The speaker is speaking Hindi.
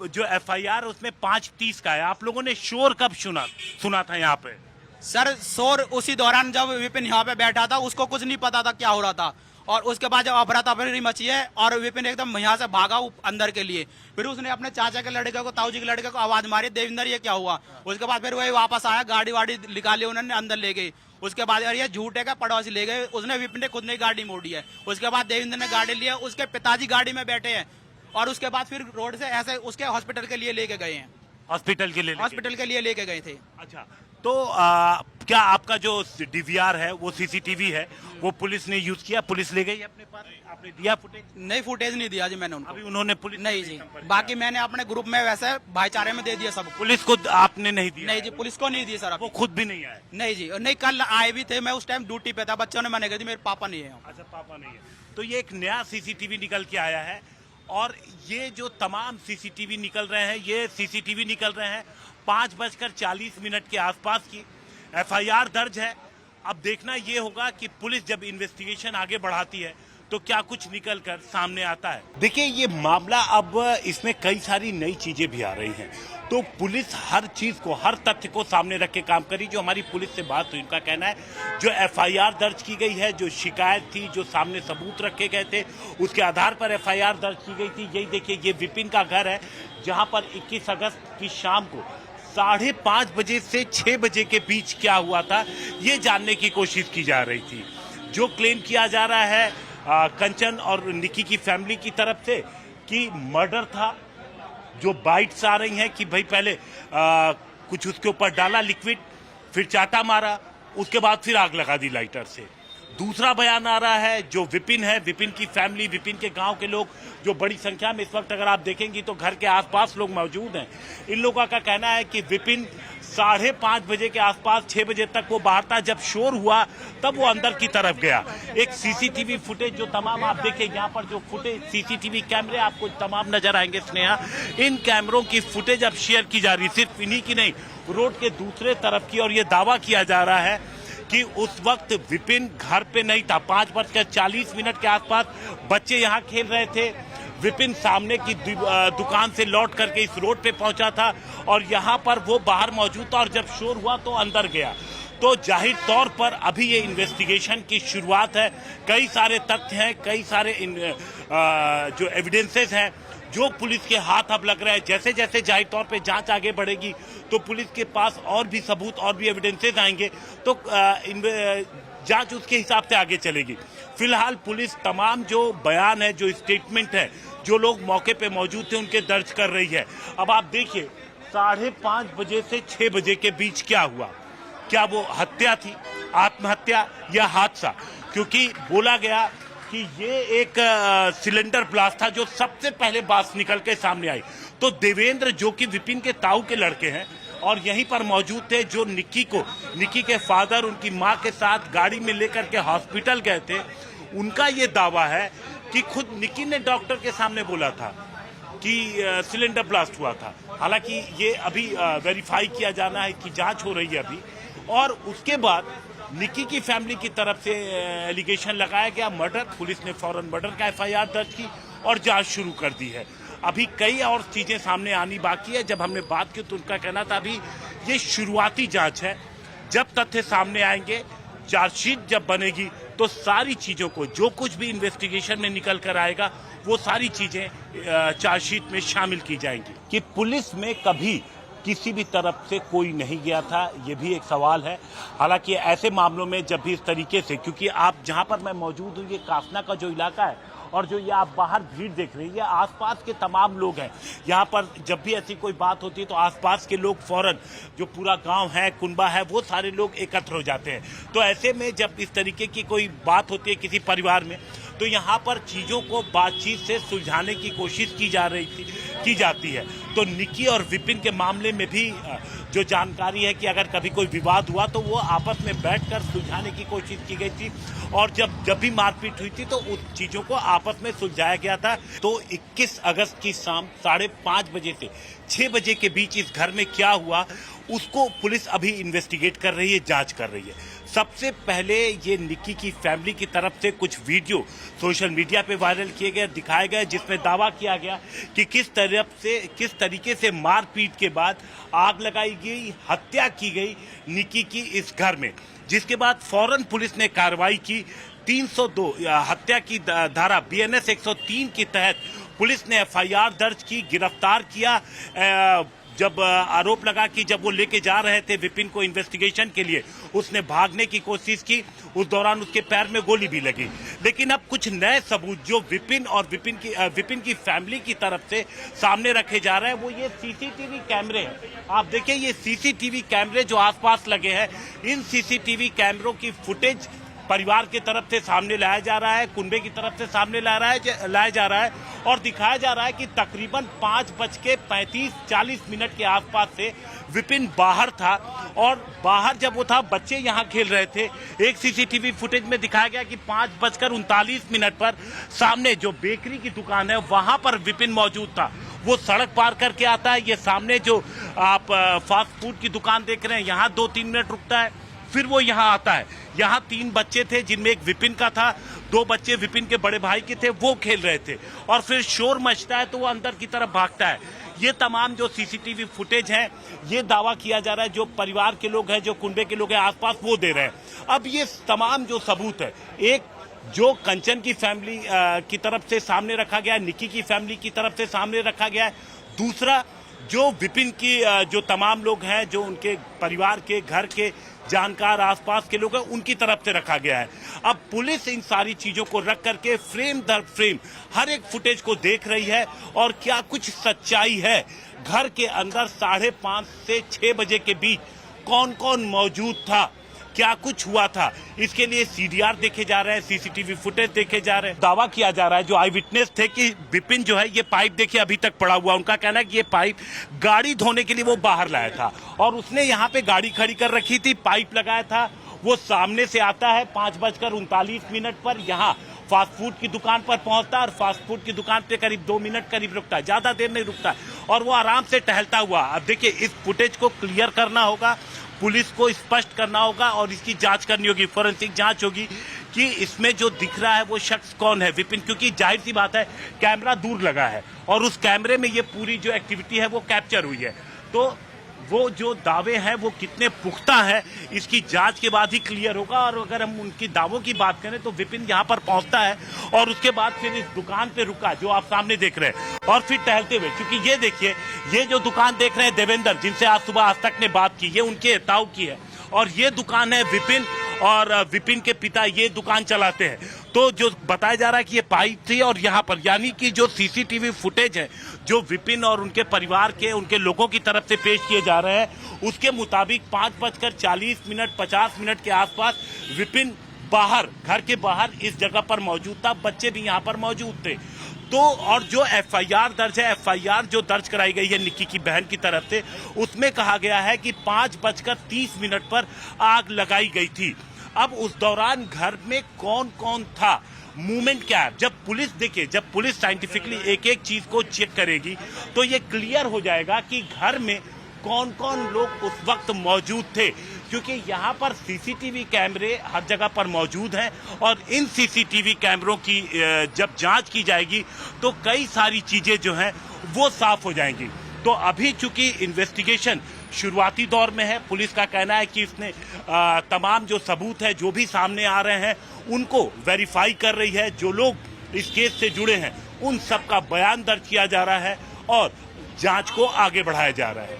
जो एफआईआर उसमें 5:30 का है, आप लोगों ने शोर कब सुना था यहाँ पे? सर शोर उसी दौरान जब विपिन यहाँ पे बैठा था, उसको कुछ नहीं पता था क्या हो रहा था, और उसके बाद जब अफरा तफरी मची है और विपिन एकदम यहाँ से भागा अंदर के लिए, फिर उसने अपने चाचा के लड़के को, ताऊजी के लड़के को आवाज मारी, देविंदर ये क्या हुआ। उसके बाद फिर वही वापस आया, गाड़ी वाड़ी निकाली उन्होंने, अंदर ले गई। उसके बाद यार ये झूठ है, का पड़ोसी ले गए, उसने विपिन ने खुद ने गाड़ी मोड़ी है। उसके बाद देविंदर ने गाड़ी लिया, उसके पिताजी गाड़ी में बैठे हैं, और उसके बाद फिर रोड से ऐसे उसके हॉस्पिटल के लिए लेके गए हैं। हॉस्पिटल के लिए लेके गए थे। अच्छा, तो क्या आपका जो डीवीआर है वो सीसीटीवी है वो पुलिस ने यूज किया, पुलिस ले गई अपने पास, आपने दिया फुटेज? नहीं, फुटेज नहीं दिया जी मैंने उनको। अभी उन्होंने पुलिस नहीं जी, बाकी मैंने अपने ग्रुप में वैसे भाईचारे में दे दिया सब। पुलिस को आपने नहीं दिया? नहीं जी, पुलिस को नहीं दी सर। वो खुद भी नहीं आए? नहीं जी, नहीं कल आए भी थे, मैं उस टाइम ड्यूटी पे था, बच्चों ने मना कर दी, मेरे पापा नहीं है। अच्छा, पापा नहीं है। तो ये एक नया सीसीटीवी निकल के आया है, और ये जो तमाम सीसीटीवी निकल रहे हैं, ये सीसीटीवी निकल रहे हैं 5:40 के आसपास की। एफआईआर दर्ज है। अब देखना ये होगा कि पुलिस जब इन्वेस्टिगेशन आगे बढ़ाती है तो क्या कुछ निकल कर सामने आता है। देखिए, ये मामला अब इसमें कई सारी नई चीजें भी आ रही हैं, तो पुलिस हर चीज को, हर तथ्य को सामने रख के काम करी। जो हमारी पुलिस से बात हुई, उनका कहना है जो एफआईआर दर्ज की गई है, जो शिकायत थी, जो सामने सबूत रखे गए थे, उसके आधार पर एफआईआर दर्ज की गई थी। यही देखिए, ये विपिन का घर है, जहां पर 21 अगस्त की शाम को 5:30 बजे से 6 बजे के बीच क्या हुआ था, ये जानने की कोशिश की जा रही थी। जो क्लेम किया जा रहा है कंचन और निकी की फैमिली की तरफ से कि मर्डर था, जो बाइट्स आ रही हैं कि भाई पहले कुछ उसके ऊपर डाला लिक्विड, फिर चाटा मारा, उसके बाद फिर आग लगा दी लाइटर से। दूसरा बयान आ रहा है जो विपिन है, विपिन की फैमिली, विपिन के गांव के लोग, जो बड़ी संख्या में इस वक्त अगर आप देखेंगी तो घर के आसपास लोग मौजूद हैं, इन लोगों का कहना है कि विपिन 5:30 बजे के आसपास 6 बजे तक वो बाहर था, जब शोर हुआ तब वो अंदर की तरफ गया। एक सीसीटीवी फुटेज जो तमाम आप देखिए, यहाँ पर जो फुटेज सीसीटीवी कैमरे आपको तमाम नजर आएंगे स्नेहा, इन कैमरों की फुटेज अब शेयर की जा रही, सिर्फ इन्हीं की नहीं, रोड के दूसरे तरफ की। और ये दावा किया जा रहा है कि उस वक्त विपिन घर पे नहीं था। 5:40 के आसपास बच्चे यहाँ खेल रहे थे, विपिन सामने की दुकान से लौट करके इस रोड पे पहुंचा था, और यहाँ पर वो बाहर मौजूद था, और जब शोर हुआ तो अंदर गया। तो जाहिर तौर पर अभी ये इन्वेस्टिगेशन की शुरुआत है। कई सारे तथ्य हैं, कई सारे जो एविडेंसेस हैं जो पुलिस के हाथ अब लग रहा है। जैसे जैसे जाहिर तौर पे जांच आगे बढ़ेगी तो पुलिस के पास और भी सबूत, और भी एविडेंसेस आएंगे, तो जांच उसके हिसाब से आगे चलेगी। फिलहाल पुलिस तमाम जो बयान है, जो स्टेटमेंट है, जो लोग मौके पे मौजूद थे, उनके दर्ज कर रही है। अब आप देखिए, 5:30 बजे से 6 बजे के बीच क्या हुआ, क्या वो हत्या थी, आत्महत्या या हादसा? क्योंकि बोला गया कि ये एक सिलेंडर ब्लास्ट था, जो सबसे पहले बात निकल के सामने आई। तो देवेंद्र, जो कि विपिन के ताऊ के लड़के हैं और यहीं पर मौजूद थे, जो निकी के फादर उनकी मां के साथ गाड़ी में लेकर के हॉस्पिटल गए थे, उनका ये दावा है कि खुद निकी ने डॉक्टर के सामने बोला था कि सिलेंडर ब्लास्ट हुआ था। हालांकि ये अभी वेरीफाई किया जाना है, कि जांच हो रही है अभी। और उसके बाद निकी की फैमिली की तरफ से एलिगेशन लगाया गया मर्डर। पुलिस ने फौरन मर्डर का एफआईआर दर्ज की और जांच शुरू कर दी है। अभी कई और चीजें सामने आनी बाकी है। जब हमने बात की तो उनका कहना था अभी ये शुरुआती जांच है, जब तथ्य सामने आएंगे, चार्जशीट जब बनेगी, तो सारी चीजों को, जो कुछ भी इन्वेस्टिगेशन में निकल कर आएगा, वो सारी चीजें चार्जशीट में शामिल की जाएंगी। कि पुलिस में कभी किसी भी तरफ से कोई नहीं गया था, ये भी एक सवाल है। हालांकि ऐसे मामलों में जब भी इस तरीके से, क्योंकि आप जहां पर मैं मौजूद हूँ, ये काफना का जो इलाका है, और जो ये आप बाहर भीड़ देख रही है, आसपास के तमाम लोग हैं। यहाँ पर जब भी ऐसी कोई बात होती है तो आसपास के लोग फौरन, जो पूरा गांव है, कुनबा है, वो सारे लोग एकत्र हो जाते हैं। तो ऐसे में जब इस तरीके की कोई बात होती है किसी परिवार में, तो यहाँ पर चीजों को बातचीत से सुलझाने की कोशिश की जाती है। तो निकी और विपिन के मामले में भी जो जानकारी है कि अगर कभी कोई विवाद हुआ तो वो आपस में बैठकर सुलझाने की कोशिश की गई थी, और जब भी मारपीट हुई थी तो उस चीजों को आपस में सुलझाया गया था। तो 21 अगस्त की शाम 5:30 बजे से 6 बजे के बीच इस घर में क्या हुआ, उसको पुलिस अभी इन्वेस्टिगेट कर रही है, जांच कर रही है। सबसे पहले ये निक्की की फैमिली की तरफ से कुछ वीडियो सोशल मीडिया पे वायरल किए गए, दिखाए गए, जिसमें दावा किया गया कि किस तरीके से मारपीट के बाद आग लगाई गई, हत्या की गई निक्की की इस घर में, जिसके बाद फौरन पुलिस ने कार्रवाई की। 302 हत्या की धारा BNS 103 के तहत पुलिस ने FIR दर्ज की, गिरफ्तार किया। जब आरोप लगा कि जब वो लेके जा रहे थे विपिन को इन्वेस्टिगेशन के लिए, उसने भागने की कोशिश की, उस दौरान उसके पैर में गोली भी लगी। लेकिन अब कुछ नए सबूत जो विपिन और विपिन की फैमिली की तरफ से सामने रखे जा रहे हैं, वो ये CCTV कैमरे हैं। आप देखिए, ये CCTV कैमरे जो आसपास लगे हैं, इन CCTV कैमरों की फुटेज परिवार की तरफ से सामने लाया जा रहा है, कुंबे की तरफ से सामने लाया जा रहा है और दिखाया जा रहा है कि तकरीबन 5:35-40 के आसपास से विपिन बाहर था। और बाहर जब वो था, बच्चे यहाँ खेल रहे थे। एक CCTV फुटेज में दिखाया गया कि 5:39 पर सामने जो बेकरी की दुकान है, वहां पर विपिन मौजूद था। वो सड़क पार करके आता है, ये सामने जो आप फास्ट फूड की दुकान देख रहे हैं, यहाँ 2-3 मिनट रुकता है, फिर वो यहाँ आता है। यहाँ 3 बच्चे थे, जिनमें एक विपिन का था, 2 बच्चे विपिन के बड़े भाई के थे, वो खेल रहे थे। और फिर शोर मचता है तो वो अंदर की तरफ भागता है। ये तमाम जो CCTV फुटेज है, ये दावा किया जा रहा है, जो परिवार के लोग हैं, जो कुंबे के लोग हैं आसपास, वो दे रहे हैं। अब ये तमाम जो सबूत है, एक जो कंचन की फैमिली की तरफ से सामने रखा गया है, निक्की की फैमिली की तरफ से सामने रखा गया है। दूसरा, जो विपिन की जो तमाम लोग हैं, जो उनके परिवार के, घर के जानकार, आसपास के लोग हैं, उनकी तरफ से रखा गया है। अब पुलिस इन सारी चीजों को रख करके फ्रेम दर फ्रेम हर एक फुटेज को देख रही है और क्या कुछ सच्चाई है। घर के अंदर 5:30 से 6 बजे के बीच कौन कौन मौजूद था, क्या कुछ हुआ था, इसके लिए CDR देखे जा रहे हैं, CCTV फुटेज देखे जा रहे हैं। दावा किया जा रहा है, जो आई विटनेस थे, कि विपिन जो है, ये पाइप देखिए अभी तक पड़ा हुआ। उनका कहना है कि ये पाइप गाड़ी धोने के लिए वो बाहर लाया था और उसने यहाँ पे गाड़ी खड़ी कर रखी थी, पाइप लगाया था। वो सामने से आता है 5:39 पर, यहाँ फास्ट फूड की दुकान पर पहुंचता है और फास्ट फूड की दुकान पे करीब 2 मिनट करीब रुकता है, ज्यादा देर नहीं रुकता है, और वो आराम से टहलता हुआ। अब देखिए, इस फुटेज को क्लियर करना होगा, पुलिस को स्पष्ट करना होगा और इसकी जांच करनी होगी, फोरेंसिक जांच होगी कि इसमें जो दिख रहा है वो शख्स कौन है, विपिन। क्योंकि जाहिर सी बात है, कैमरा दूर लगा है और उस कैमरे में ये पूरी जो एक्टिविटी है वो कैप्चर हुई है। तो वो जो दावे हैं वो कितने पुख्ता है, इसकी जांच के बाद ही क्लियर होगा। और अगर हम उनकी दावों की बात करें तो विपिन यहाँ पर पहुंचता है और उसके बाद फिर इस दुकान पे रुका, जो आप सामने देख रहे हैं, और फिर टहलते हुए, क्योंकि ये देखिए, ये जो दुकान देख रहे हैं देवेंद्र, जिनसे आज सुबह आज तक ने बात की, ये उनके ताऊ की है, और ये दुकान है विपिन, और विपिन के पिता ये दुकान चलाते हैं। तो जो बताया जा रहा है कि ये पाइप थी, और यहाँ पर यानी कि जो CCTV फुटेज है, जो विपिन और उनके परिवार के, उनके लोगों की तरफ से पेश किए जा रहे हैं, उसके मुताबिक 5:40 50 के आसपास विपिन बाहर, घर के बाहर इस जगह पर मौजूद था, बच्चे भी यहाँ पर मौजूद थे। तो और जो FIR दर्ज है, FIR जो दर्ज कराई गई है निक्की की बहन की तरफ से, उसमें कहा गया है कि 5:30 पर आग लगाई गई थी। अब उस दौरान घर में कौन कौन था, मूवमेंट क्या है, जब पुलिस देखिए, जब पुलिस साइंटिफिकली एक एक चीज को चेक करेगी तो ये क्लियर हो जाएगा कि घर में कौन कौन लोग उस वक्त मौजूद थे। क्योंकि यहाँ पर CCTV कैमरे हर जगह पर मौजूद हैं और इन CCTV कैमरों की जब जांच की जाएगी तो कई सारी चीजें जो हैं वो साफ हो जाएंगी। तो अभी चूंकि इन्वेस्टिगेशन शुरुआती दौर में है, पुलिस का कहना है कि इसने तमाम जो सबूत है, जो भी सामने आ रहे हैं, उनको वेरीफाई कर रही है। जो लोग इस केस से जुड़े हैं, उन सब का बयान दर्ज किया जा रहा है और जांच को आगे बढ़ाया जा रहा है।